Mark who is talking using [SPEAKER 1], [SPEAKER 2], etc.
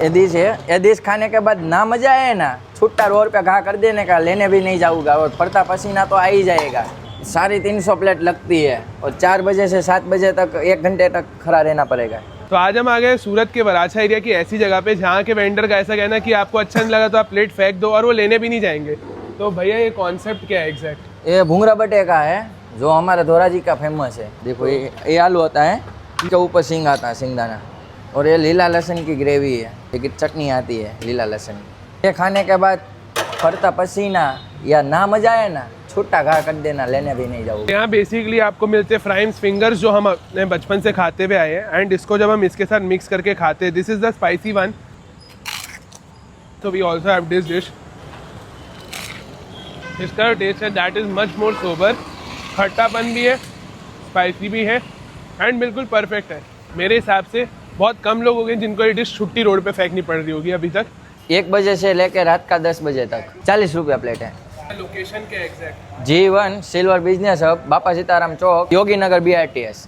[SPEAKER 1] ये डिश है, ये डिश खाने के बाद ना मजा आए ना, छुट्टा रोड पे घा कर देने का, लेने भी नहीं जाऊंगा और पड़ता पसीना तो आ ही जाएगा। 350 प्लेट लगती है और 4 बजे से 7 बजे तक 1 घंटे तक खड़ा रहना पड़ेगा।
[SPEAKER 2] तो आज हम आ गए सूरत के वराछा एरिया की ऐसी जगह पे जहाँ के वेंडर का ऐसा कहना है कि आपको अच्छा नहीं लगा तो आप प्लेट फेंक दो और वो लेने भी नहीं जाएंगे। तो भैया ये कॉन्सेप्ट क्या है एग्जैक्ट?
[SPEAKER 1] ये भूंगरा बटे का है जो हमारे धोराजी का फेमस है। देखो ये आलू होता है, इसके ऊपर सींग आता है, सिंगदाना, और ये लीला लहसुन की ग्रेवी है, एक चटनी आती है लीला लहसुन की। ये खाने के बाद फटता पसीना या ना मजा आए ना, छुट्टा घा कर देना, लेने भी नहीं जाओगे।
[SPEAKER 2] यहाँ बेसिकली आपको मिलते हैं फ्राइम्स फिंगर्स जो हम अपने बचपन से खाते हुए आए हैं, एंड इसको जब हम इसके साथ मिक्स करके खाते हैं, this is the spicy one. तो we also have this dish. इसका टेस्ट है that is much more sober, खट्टापन भी है, स्पाइसी भी है, एंड बिल्कुल परफेक्ट है। मेरे हिसाब से बहुत कम लोग हो गए जिनको ये डिश छुट्टी रोड पे फेंकनी पड़ रही होगी अभी तक।
[SPEAKER 1] 1 बजे से लेकर रात का 10 बजे तक 40 रुपया प्लेट है।
[SPEAKER 2] लोकेशन क्या exact?
[SPEAKER 1] G1 silver business hub, बापा सीताराम चौक, योगी नगर BRTS।